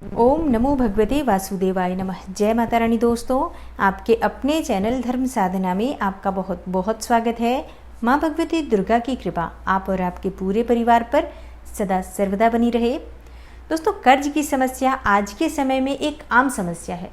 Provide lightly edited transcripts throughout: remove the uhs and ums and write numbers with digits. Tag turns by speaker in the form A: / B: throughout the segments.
A: ओम नमो भगवते वासुदेवाय नमः। जय माता रानी। दोस्तों, आपके अपने चैनल धर्म साधना में आपका बहुत बहुत स्वागत है। माँ भगवती दुर्गा की कृपा आप और आपके पूरे परिवार पर सदा सर्वदा बनी रहे। दोस्तों, कर्ज की समस्या आज के समय में एक आम समस्या है,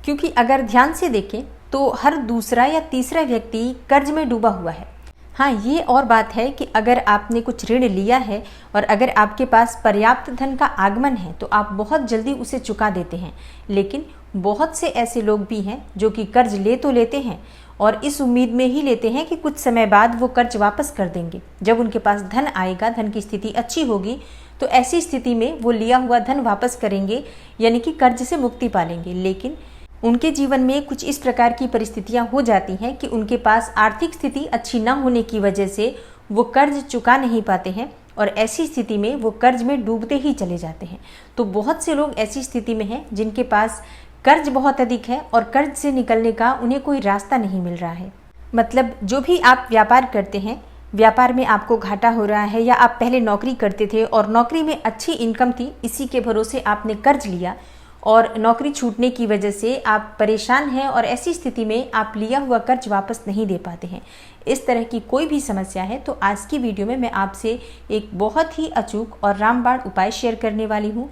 A: क्योंकि अगर ध्यान से देखें तो हर दूसरा या तीसरा व्यक्ति कर्ज में डूबा हुआ है। हाँ, ये और बात है कि अगर आपने कुछ ऋण लिया है और अगर आपके पास पर्याप्त धन का आगमन है तो आप बहुत जल्दी उसे चुका देते हैं। लेकिन बहुत से ऐसे लोग भी हैं जो कि कर्ज ले तो लेते हैं और इस उम्मीद में ही लेते हैं कि कुछ समय बाद वो कर्ज वापस कर देंगे। जब उनके पास धन आएगा, धन की स्थिति अच्छी होगी, तो ऐसी स्थिति में वो लिया हुआ धन वापस करेंगे, यानी कि कर्ज से मुक्ति पालेंगे। लेकिन उनके जीवन में कुछ इस प्रकार की परिस्थितियां हो जाती हैं कि उनके पास आर्थिक स्थिति अच्छी न होने की वजह से वो कर्ज चुका नहीं पाते हैं और ऐसी स्थिति में वो कर्ज में डूबते ही चले जाते हैं। तो बहुत से लोग ऐसी स्थिति में हैं जिनके पास कर्ज बहुत अधिक है और कर्ज से निकलने का उन्हें कोई रास्ता नहीं मिल रहा है। मतलब जो भी आप व्यापार करते हैं, व्यापार में आपको घाटा हो रहा है, या आप पहले नौकरी करते थे और नौकरी में अच्छी इनकम थी, इसी के भरोसे आपने कर्ज लिया और नौकरी छूटने की वजह से आप परेशान हैं और ऐसी स्थिति में आप लिया हुआ कर्ज वापस नहीं दे पाते हैं। इस तरह की कोई भी समस्या है तो आज की वीडियो में मैं आपसे एक बहुत ही अचूक और रामबाण उपाय शेयर करने वाली हूँ,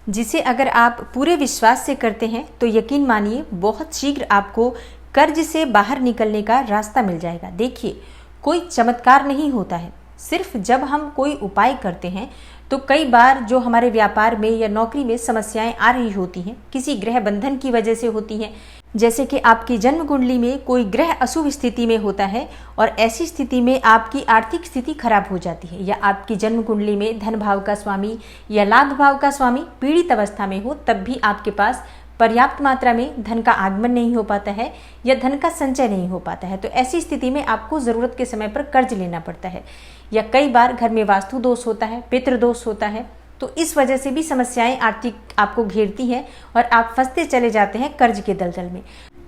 A: जिसे अगर आप पूरे विश्वास से करते हैं तो यकीन मानिए बहुत शीघ्र आपको कर्ज से बाहर निकलने का रास्ता मिल जाएगा। देखिए, कोई चमत्कार नहीं होता है। सिर्फ जब हम कोई उपाय करते हैं तो कई बार जो हमारे व्यापार में या नौकरी में समस्याएं आ रही होती हैं, किसी ग्रह बंधन की वजह से होती हैं। जैसे कि आपकी जन्म कुंडली में कोई ग्रह अशुभ स्थिति में होता है और ऐसी स्थिति में आपकी आर्थिक स्थिति खराब हो जाती है, या आपकी जन्म कुंडली में धन भाव का स्वामी या लाभ भाव का स्वामी पीड़ित अवस्था में हो, तब भी आपके पास पर्याप्त मात्रा में धन का आगमन नहीं हो पाता है या धन का संचय नहीं हो पाता है। तो ऐसी स्थिति में आपको ज़रूरत के समय पर कर्ज लेना पड़ता है, या कई बार घर में वास्तु दोष होता है, पितृ दोष होता है। तो इस वजह से भी समस्याएं आर्थिक आपको घेरती हैं और आप फंसते चले जाते हैं कर्ज के दलदल में।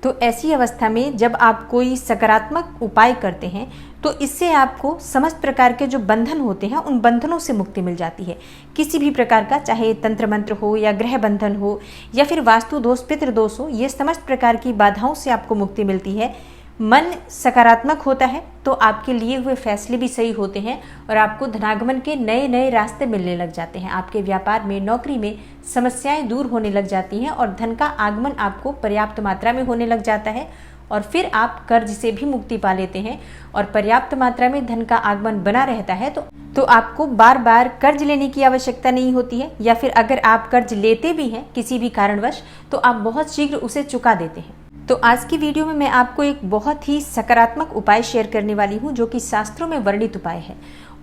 A: तो ऐसी अवस्था में जब आप कोई सकारात्मक उपाय करते हैं तो इससे आपको समस्त प्रकार के जो बंधन होते हैं उन बंधनों से मुक्ति मिल जाती है। किसी भी प्रकार का, चाहे तंत्र मंत्र हो या ग्रह बंधन हो या फिर वास्तु दोष, पितृ दोष हो, ये समस्त प्रकार की बाधाओं से आपको मुक्ति मिलती है। मन सकारात्मक होता है तो आपके लिए हुए फैसले भी सही होते हैं और आपको धनागमन के नए नए रास्ते मिलने लग जाते हैं। आपके व्यापार में, नौकरी में समस्याएं दूर होने लग जाती हैं और धन का आगमन आपको पर्याप्त मात्रा में होने लग जाता है और फिर आप कर्ज से भी मुक्ति पा लेते हैं और पर्याप्त मात्रा में धन का आगमन बना रहता है। तो आपको बार बार कर्ज लेने की आवश्यकता नहीं होती है, या फिर अगर आप कर्ज लेते भी हैं किसी भी कारणवश तो आप बहुत शीघ्र उसे चुका देते हैं। तो आज की वीडियो में मैं आपको एक बहुत ही सकारात्मक उपाय शेयर करने वाली हूँ, जो कि शास्त्रों में वर्णित उपाय है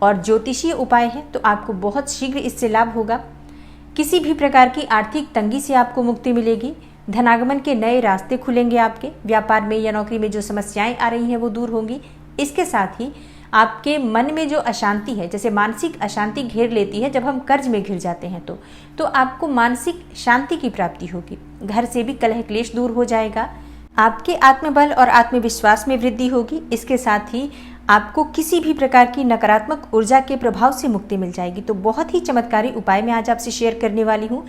A: और ज्योतिषीय उपाय है। तो आपको बहुत शीघ्र इससे लाभ होगा। किसी भी प्रकार की आर्थिक तंगी से आपको मुक्ति मिलेगी, धनागमन के नए रास्ते खुलेंगे, आपके व्यापार में या नौकरी में जो समस्याएं आ रही हैं वो दूर होंगी। इसके साथ ही आपके मन में जो अशांति है, जैसे मानसिक अशांति घेर लेती है जब हम कर्ज में घिर जाते हैं, तो आपको मानसिक शांति की प्राप्ति होगी। घर से भी कलह क्लेश दूर हो जाएगा, आपके आत्मबल और आत्मविश्वास में वृद्धि होगी। इसके साथ ही आपको किसी भी प्रकार की नकारात्मक ऊर्जा के प्रभाव से मुक्ति मिल जाएगी। तो बहुत ही चमत्कारी उपाय मैं आज आपसे शेयर करने वाली हूँ।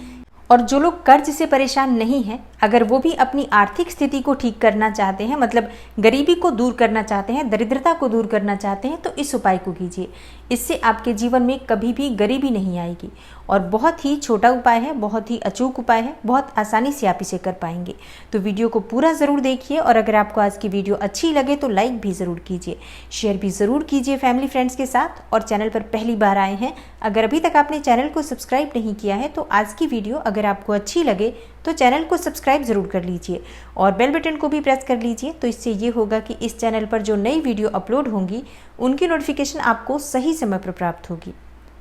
A: और जो लोग कर्ज से परेशान नहीं हैं, अगर वो भी अपनी आर्थिक स्थिति को ठीक करना चाहते हैं, मतलब गरीबी को दूर करना चाहते हैं, दरिद्रता को दूर करना चाहते हैं, तो इस उपाय को कीजिए। इससे आपके जीवन में कभी भी गरीबी नहीं आएगी और बहुत ही छोटा उपाय है, बहुत ही अचूक उपाय है, बहुत आसानी से आप इसे कर पाएंगे। तो वीडियो को पूरा ज़रूर देखिए और अगर आपको आज की वीडियो अच्छी लगे तो लाइक भी ज़रूर कीजिए, शेयर भी ज़रूर कीजिए फैमिली फ्रेंड्स के साथ। और चैनल पर पहली बार आए हैं, अगर अभी तक आपने चैनल को सब्सक्राइब नहीं किया है तो आज की वीडियो अगर आपको अच्छी लगे तो चैनल को सब्सक्राइब ज़रूर कर लीजिए और बेल बटन को भी प्रेस कर लीजिए। तो इससे ये होगा कि इस चैनल पर जो नई वीडियो अपलोड होंगी उनकी नोटिफिकेशन आपको सही समय पर प्राप्त होगी।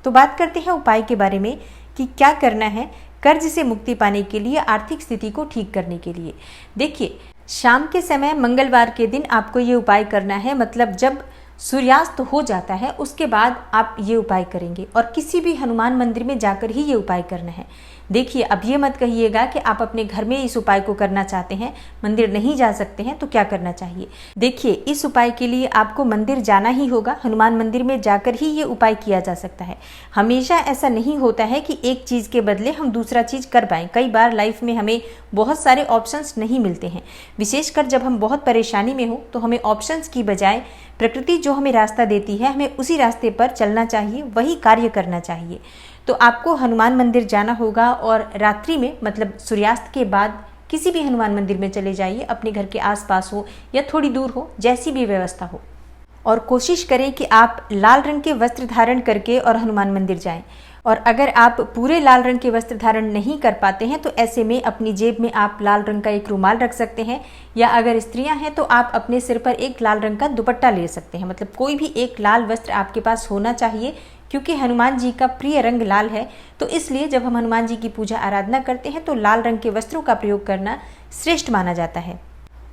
A: तो बात करते हैं उपाय के बारे में कि क्या करना है कर्ज से मुक्ति पाने के लिए, आर्थिक स्थिति को ठीक करने के लिए। देखिए, शाम के समय मंगलवार के दिन आपको ये उपाय करना है, मतलब जब सूर्यास्त हो जाता है उसके बाद आप ये उपाय करेंगे और किसी भी हनुमान मंदिर में जाकर ही ये उपाय करना है। देखिए, अब ये मत कहिएगा कि आप अपने घर में इस उपाय को करना चाहते हैं, मंदिर नहीं जा सकते हैं, तो क्या करना चाहिए। देखिए, इस उपाय के लिए आपको मंदिर जाना ही होगा। हनुमान मंदिर में जाकर ही ये उपाय किया जा सकता है। हमेशा ऐसा नहीं होता है कि एक चीज़ के बदले हम दूसरा चीज़ कर पाएँ। कई बार लाइफ में हमें बहुत सारे ऑप्शंस नहीं मिलते हैं, विशेषकर जब हम बहुत परेशानी में हो तो हमें ऑप्शंस की बजाय प्रकृति जो हमें रास्ता देती है, हमें उसी रास्ते पर चलना चाहिए, वही कार्य करना चाहिए। तो आपको हनुमान मंदिर जाना होगा और रात्रि में, मतलब सूर्यास्त के बाद किसी भी हनुमान मंदिर में चले जाइए, अपने घर के आसपास हो या थोड़ी दूर हो, जैसी भी व्यवस्था हो। और कोशिश करें कि आप लाल रंग के वस्त्र धारण करके और हनुमान मंदिर जाएं। और अगर आप पूरे लाल रंग के वस्त्र धारण नहीं कर पाते हैं तो ऐसे में अपनी जेब में आप लाल रंग का एक रुमाल रख सकते हैं, या अगर स्त्रियां हैं तो आप अपने सिर पर एक लाल रंग का दुपट्टा ले सकते हैं। मतलब कोई भी एक लाल वस्त्र आपके पास होना चाहिए, क्योंकि हनुमान जी का प्रिय रंग लाल है। तो इसलिए जब हम हनुमान जी की पूजा आराधना करते हैं तो लाल रंग के वस्त्रों का प्रयोग करना श्रेष्ठ माना जाता है।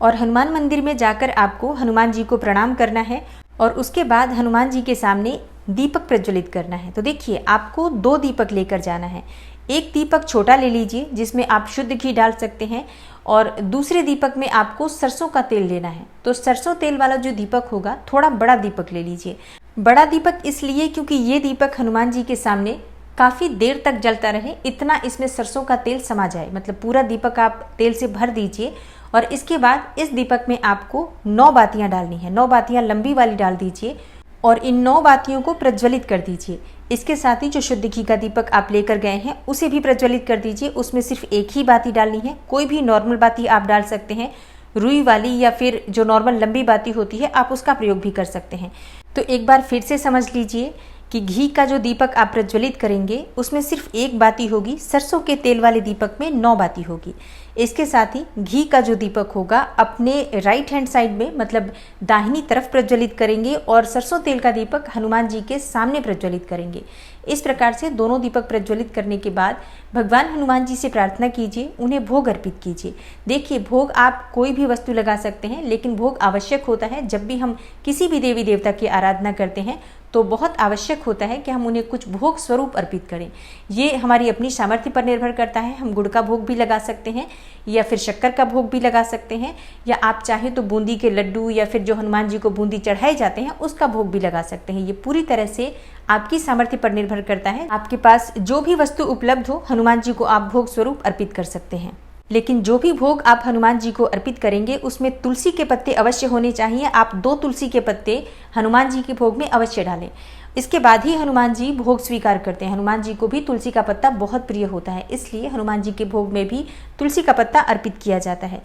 A: और हनुमान मंदिर में जाकर आपको हनुमान जी को प्रणाम करना है और उसके बाद हनुमान जी के सामने दीपक प्रज्वलित करना है। तो देखिए, आपको 2 दीपक लेकर जाना है। एक दीपक छोटा ले लीजिए जिसमें आप शुद्ध घी डाल सकते हैं, और दूसरे दीपक में आपको सरसों का तेल लेना है। तो सरसों तेल वाला जो दीपक होगा, थोड़ा बड़ा दीपक ले लीजिए। बड़ा दीपक इसलिए क्योंकि ये दीपक हनुमान जी के सामने काफ़ी देर तक जलता रहे, इतना इसमें सरसों का तेल समा जाए। मतलब पूरा दीपक आप तेल से भर दीजिए और इसके बाद इस दीपक में आपको 9 बातियां डालनी है। 9 बातियां लंबी वाली डाल दीजिए और इन 9 बातियों को प्रज्वलित कर दीजिए। इसके साथ ही जो शुद्ध घी का दीपक आप लेकर गए हैं उसे भी प्रज्वलित कर दीजिए। उसमें सिर्फ एक ही बाती डालनी है, कोई भी नॉर्मल बाती आप डाल सकते हैं, रुई वाली या फिर जो नॉर्मल लंबी बाती होती है आप उसका प्रयोग भी कर सकते हैं। तो एक बार फिर से समझ लीजिए कि घी का जो दीपक आप प्रज्वलित करेंगे उसमें सिर्फ एक बाती होगी, सरसों के तेल वाले दीपक में 9 बाती होगी। इसके साथ ही घी का जो दीपक होगा अपने राइट हैंड साइड में, मतलब दाहिनी तरफ प्रज्वलित करेंगे और सरसों तेल का दीपक हनुमान जी के सामने प्रज्वलित करेंगे। इस प्रकार से दोनों दीपक प्रज्वलित करने के बाद भगवान हनुमान जी से प्रार्थना कीजिए, उन्हें भोग अर्पित कीजिए। देखिए, भोग आप कोई भी वस्तु लगा सकते हैं, लेकिन भोग आवश्यक होता है। जब भी हम किसी भी देवी देवता की आराधना करते हैं तो बहुत आवश्यक होता है कि हम उन्हें कुछ भोग स्वरूप अर्पित करें। ये हमारी अपनी सामर्थ्य पर निर्भर करता है। हम गुड़ का भोग भी लगा सकते हैं या फिर शक्कर का भोग भी लगा सकते हैं, या आप चाहें तो बूंदी के लड्डू या फिर जो हनुमान जी को बूंदी चढ़ाए जाते हैं उसका भोग भी लगा सकते हैं। ये पूरी तरह से आपकी सामर्थ्य पर निर्भर करता है। आपके पास जो भी वस्तु उपलब्ध हो, हनुमान जी को आप भोग स्वरूप अर्पित कर सकते हैं। लेकिन जो भी भोग आप हनुमान जी को अर्पित करेंगे उसमें तुलसी के पत्ते अवश्य होने चाहिए। आप 2 तुलसी के पत्ते हनुमान जी के भोग में अवश्य डालें। इसके बाद ही हनुमान जी भोग स्वीकार करते हैं। हनुमान जी को भी तुलसी का पत्ता बहुत प्रिय होता है, इसलिए हनुमान जी के भोग में भी तुलसी का पत्ता अर्पित किया जाता है।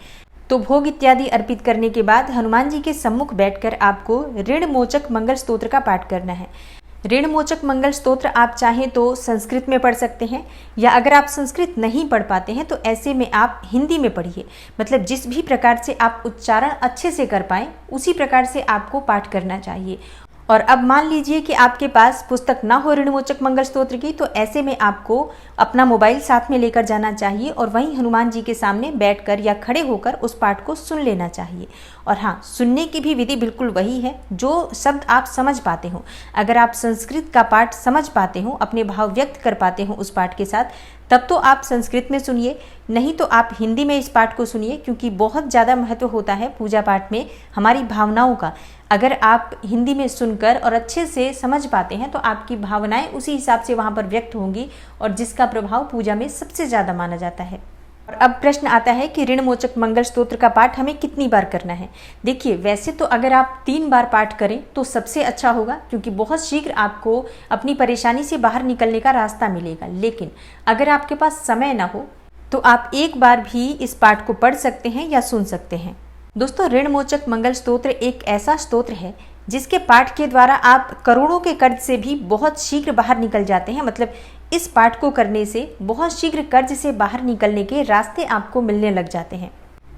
A: तो भोग इत्यादि अर्पित करने के बाद हनुमान जी के सम्मुख बैठकर आपको ऋण मोचक मंगल स्तोत्र का पाठ करना है। ऋण मोचक मंगल स्तोत्र आप चाहें तो संस्कृत में पढ़ सकते हैं, या अगर आप संस्कृत नहीं पढ़ पाते हैं तो ऐसे में आप हिंदी में पढ़िए। मतलब जिस भी प्रकार से आप उच्चारण अच्छे से कर पाएं उसी प्रकार से आपको पाठ करना चाहिए। और अब मान लीजिए कि आपके पास पुस्तक ना हो ऋणमोचक मंगल स्तोत्र की, तो ऐसे में आपको अपना मोबाइल साथ में लेकर जाना चाहिए और वहीं हनुमान जी के सामने बैठकर या खड़े होकर उस पाठ को सुन लेना चाहिए। और हाँ, सुनने की भी विधि बिल्कुल वही है जो शब्द आप समझ पाते हो। अगर आप संस्कृत का पाठ समझ पाते हो, अपने भाव व्यक्त कर पाते हो उस पाठ के साथ, तब तो आप संस्कृत में सुनिए, नहीं तो आप हिंदी में इस पाठ को सुनिए, क्योंकि बहुत ज़्यादा महत्व होता है पूजा पाठ में हमारी भावनाओं का। अगर आप हिंदी में सुनकर और अच्छे से समझ पाते हैं तो आपकी भावनाएं उसी हिसाब से वहाँ पर व्यक्त होंगी, और जिसका प्रभाव पूजा में सबसे ज़्यादा माना जाता है। और अब प्रश्न आता है कि ऋणमोचक मंगल स्तोत्र का पाठ हमें कितनी बार करना है। देखिए, वैसे तो अगर आप 3 बार पाठ करें तो सबसे अच्छा होगा, क्योंकि बहुत शीघ्र आपको अपनी परेशानी से बाहर निकलने का रास्ता मिलेगा। लेकिन अगर आपके पास समय ना हो तो आप एक बार भी इस पाठ को पढ़ सकते हैं या सुन सकते हैं। दोस्तों, ऋणमोचक मंगल स्तोत्र एक ऐसा स्तोत्र है जिसके पाठ के द्वारा आप करोड़ों के कर्ज से भी बहुत शीघ्र बाहर निकल जाते हैं। मतलब इस पाठ को करने से बहुत शीघ्र कर्ज से बाहर निकलने के रास्ते आपको मिलने लग जाते हैं।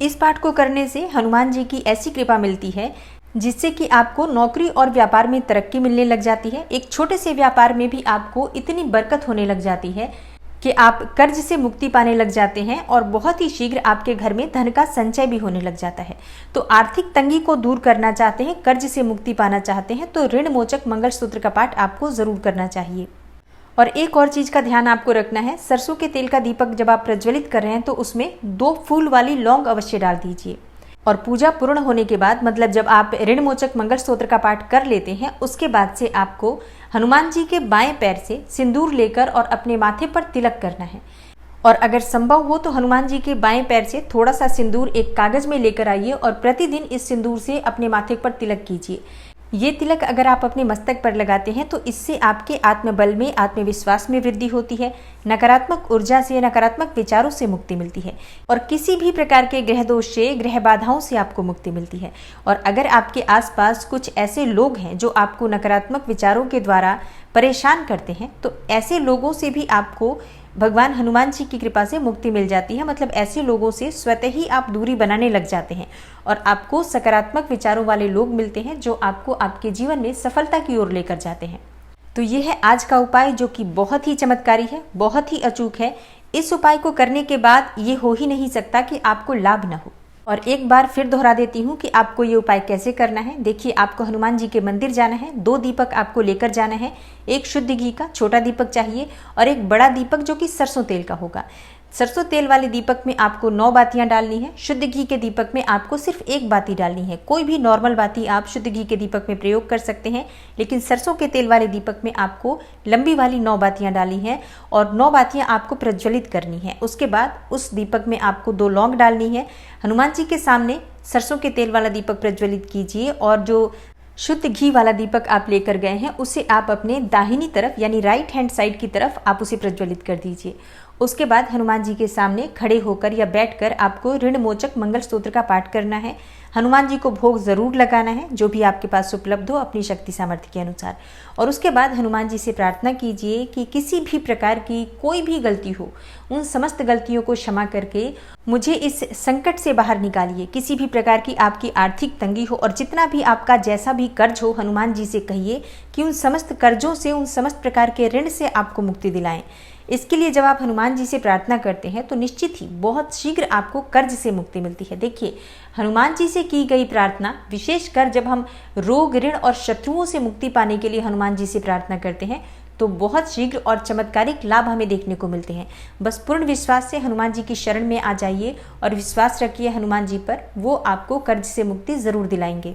A: इस पाठ को करने से हनुमान जी की ऐसी कृपा मिलती है जिससे कि आपको नौकरी और व्यापार में तरक्की मिलने लग जाती है। एक छोटे से व्यापार में भी आपको इतनी बरकत होने लग जाती है कि आप कर्ज से मुक्ति पाने लग जाते हैं और बहुत ही शीघ्र आपके घर में धन का संचय भी होने लग जाता है। तो आर्थिक तंगी को दूर करना चाहते हैं, कर्ज से मुक्ति पाना चाहते हैं, तो ऋणमोचक मंगल स्तोत्र का पाठ आपको जरूर करना चाहिए। और एक और चीज़ का ध्यान आपको रखना है, सरसों के तेल का दीपक जब आप प्रज्वलित कर रहे हैं तो उसमें 2 फूल वाली लौंग अवश्य डाल दीजिए। और पूजा पूर्ण होने के बाद, मतलब जब आप ऋण मोचक मंगल स्तोत्र का पाठ कर लेते हैं, उसके बाद से आपको हनुमान जी के बाएं पैर से सिंदूर लेकर और अपने माथे पर तिलक करना है। और अगर संभव हो तो हनुमान जी के बाएं पैर से थोड़ा सा सिंदूर एक कागज में लेकर आइए और प्रतिदिन इस सिंदूर से अपने माथे पर तिलक कीजिए। ये तिलक अगर आप अपने मस्तक पर लगाते हैं तो इससे आपके आत्मबल में, आत्मविश्वास में वृद्धि होती है, नकारात्मक ऊर्जा से, नकारात्मक विचारों से मुक्ति मिलती है और किसी भी प्रकार के ग्रह दोष से, ग्रह बाधाओं से आपको मुक्ति मिलती है। और अगर आपके आसपास कुछ ऐसे लोग हैं जो आपको नकारात्मक विचारों के द्वारा परेशान करते हैं, तो ऐसे लोगों से भी आपको भगवान हनुमान जी की कृपा से मुक्ति मिल जाती है। मतलब ऐसे लोगों से स्वतः ही आप दूरी बनाने लग जाते हैं और आपको सकारात्मक विचारों वाले लोग मिलते हैं जो आपको आपके जीवन में सफलता की ओर लेकर जाते हैं। तो ये है आज का उपाय जो कि बहुत ही चमत्कारी है, बहुत ही अचूक है। इस उपाय को करने के बाद ये हो ही नहीं सकता कि आपको लाभ न हो। और एक बार फिर दोहरा देती हूँ कि आपको ये उपाय कैसे करना है। देखिए, आपको हनुमान जी के मंदिर जाना है, 2 दीपक आपको लेकर जाना है, एक शुद्ध घी का छोटा दीपक चाहिए और एक बड़ा दीपक जो कि सरसों तेल का होगा। सरसों तेल वाले दीपक में आपको 9 बातियां डालनी है। शुद्ध घी के दीपक में आपको सिर्फ 1 बाती डालनी है। कोई भी नॉर्मल बाती आप शुद्ध घी के दीपक में प्रयोग कर सकते हैं, लेकिन सरसों के तेल वाले दीपक में आपको लंबी वाली 9 बातियां डालनी है और 9 बातियां आपको प्रज्वलित करनी है। उसके बाद उस दीपक में आपको 2 लौंग डालनी है। हनुमान जी के सामने सरसों के तेल वाला दीपक प्रज्वलित कीजिए और जो शुद्ध घी वाला दीपक आप लेकर गए हैं उसे आप अपने दाहिनी तरफ यानी राइट हैंड साइड की तरफ आप उसे प्रज्वलित कर दीजिए। उसके बाद हनुमान जी के सामने खड़े होकर या बैठकर आपको ऋण मोचक मंगल स्तोत्र का पाठ करना है। हनुमान जी को भोग जरूर लगाना है, जो भी आपके पास उपलब्ध हो अपनी शक्ति सामर्थ्य के अनुसार। और उसके बाद हनुमान जी से प्रार्थना कीजिए कि किसी भी प्रकार की कोई भी गलती हो, उन समस्त गलतियों को क्षमा करके मुझे इस संकट से बाहर निकालिए। किसी भी प्रकार की आपकी आर्थिक तंगी हो और जितना भी आपका जैसा भी कर्ज हो, हनुमान जी से कहिए कि उन समस्त कर्जों से, उन समस्त प्रकार के ऋण से आपको मुक्ति दिलाएं। इसके लिए जब आप हनुमान जी से प्रार्थना करते हैं तो निश्चित ही बहुत शीघ्र आपको कर्ज से मुक्ति मिलती है। देखिए, हनुमान जी से की गई प्रार्थना, विशेषकर जब हम रोग, ऋण और शत्रुओं से मुक्ति पाने के लिए हनुमान जी से प्रार्थना करते हैं तो बहुत शीघ्र और चमत्कारिक लाभ हमें देखने को मिलते हैं। बस पूर्ण विश्वास से हनुमान जी की शरण में आ जाइए और विश्वास रखिए हनुमान जी पर, वो आपको कर्ज से मुक्ति जरूर दिलाएंगे।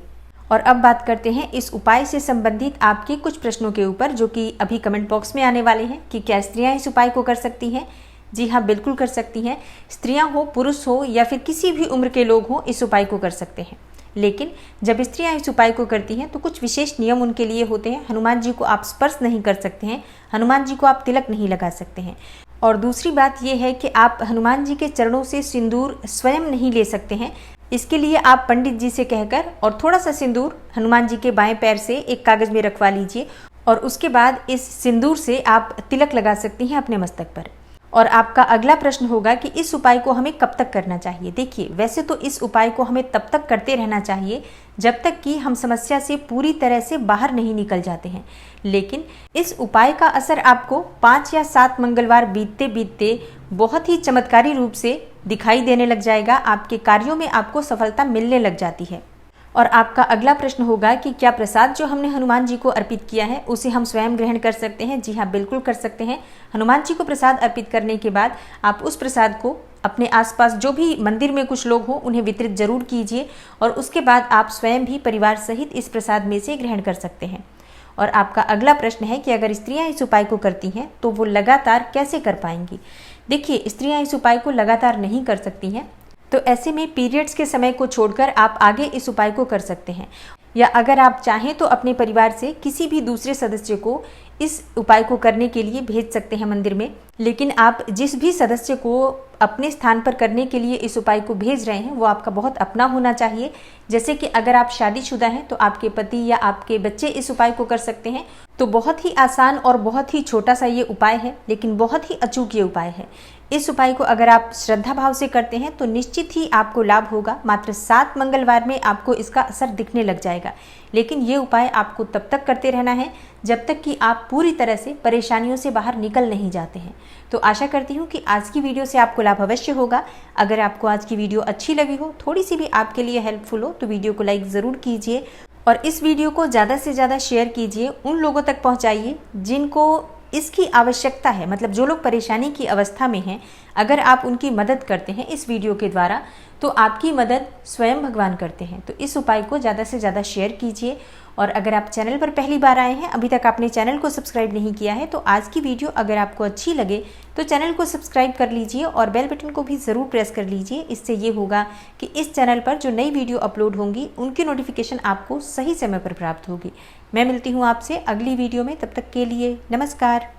A: और अब बात करते हैं इस उपाय से संबंधित आपके कुछ प्रश्नों के ऊपर, जो कि अभी कमेंट बॉक्स में आने वाले हैं कि क्या स्त्रियां इस उपाय को कर सकती हैं। जी हाँ, बिल्कुल कर सकती हैं। स्त्रियां हो, पुरुष हो या फिर किसी भी उम्र के लोग हो, इस उपाय को कर सकते हैं। लेकिन जब स्त्रियां इस उपाय को करती हैं तो कुछ विशेष नियम उनके लिए होते हैं। हनुमान जी को आप स्पर्श नहीं कर सकते हैं, हनुमान जी को आप तिलक नहीं लगा सकते हैं। और दूसरी बात यह है कि आप हनुमान जी के चरणों से सिंदूर स्वयं नहीं ले सकते हैं। इसके लिए आप पंडित जी से कहकर और थोड़ा सा सिंदूर हनुमान जी के बाएं पैर से एक कागज में रखवा लीजिए और उसके बाद इस सिंदूर से आप तिलक लगा सकती हैं अपने मस्तक पर। और आपका अगला प्रश्न होगा कि इस उपाय को हमें कब तक करना चाहिए। देखिए, वैसे तो इस उपाय को हमें तब तक करते रहना चाहिए जब तक कि हम समस्या से पूरी तरह से बाहर नहीं निकल जाते हैं। लेकिन इस उपाय का असर आपको 5 या 7 मंगलवार बीतते बीतते बहुत ही चमत्कारी रूप से दिखाई देने लग जाएगा। आपके कार्यों में आपको सफलता मिलने लग जाती है। और आपका अगला प्रश्न होगा कि क्या प्रसाद जो हमने हनुमान जी को अर्पित किया है उसे हम स्वयं ग्रहण कर सकते हैं। जी हाँ, बिल्कुल कर सकते हैं। हनुमान जी को प्रसाद अर्पित करने के बाद आप उस प्रसाद को अपने आसपास जो भी मंदिर में कुछ लोग हों उन्हें वितरित जरूर कीजिए और उसके बाद आप स्वयं भी परिवार सहित इस प्रसाद में से ग्रहण कर सकते हैं। और आपका अगला प्रश्न है कि अगर स्त्रियां इस उपाय को करती हैं तो वो लगातार कैसे कर पाएंगी। देखिए, स्त्रियां इस उपाय को लगातार नहीं कर सकती हैं, तो ऐसे में पीरियड्स के समय को छोड़कर आप आगे इस उपाय को कर सकते हैं। या अगर आप चाहें तो अपने परिवार से किसी भी दूसरे सदस्य को इस उपाय को करने के लिए भेज सकते हैं मंदिर में। लेकिन आप जिस भी सदस्य को अपने स्थान पर करने के लिए इस उपाय को भेज रहे हैं वो आपका बहुत अपना होना चाहिए। जैसे कि अगर आप शादीशुदा हैं तो आपके पति या आपके बच्चे इस उपाय को कर सकते हैं। तो बहुत ही आसान और बहुत ही छोटा सा ये उपाय है, लेकिन बहुत ही अचूक ये उपाय है। इस उपाय को अगर आप श्रद्धा भाव से करते हैं तो निश्चित ही आपको लाभ होगा। मात्र 7 मंगलवार में आपको इसका असर दिखने लग जाएगा। लेकिन ये उपाय आपको तब तक करते रहना है जब तक कि आप पूरी तरह से परेशानियों से बाहर निकल नहीं जाते हैं। तो आशा करती हूँ कि आज की वीडियो से आपको लाभ अवश्य होगा। अगर आपको आज की वीडियो अच्छी लगी हो, थोड़ी सी भी आपके लिए हेल्पफुल हो, तो वीडियो को लाइक ज़रूर कीजिए और इस वीडियो को ज़्यादा से ज़्यादा शेयर कीजिए। उन लोगों तक पहुँचाइए जिनको इसकी आवश्यकता है, मतलब जो लोग परेशानी की अवस्था में हैं, अगर आप उनकी मदद करते हैं इस वीडियो के द्वारा तो आपकी मदद स्वयं भगवान करते हैं। तो इस उपाय को ज़्यादा से ज़्यादा शेयर कीजिए। और अगर आप चैनल पर पहली बार आए हैं, अभी तक आपने चैनल को सब्सक्राइब नहीं किया है, तो आज की वीडियो अगर आपको अच्छी लगे तो चैनल को सब्सक्राइब कर लीजिए और बेल बटन को भी ज़रूर प्रेस कर लीजिए। इससे ये होगा कि इस चैनल पर जो नई वीडियो अपलोड होंगी उनकी नोटिफिकेशन आपको सही समय पर प्राप्त होगी। मैं मिलती हूँ आपसे अगली वीडियो में, तब तक के लिए नमस्कार।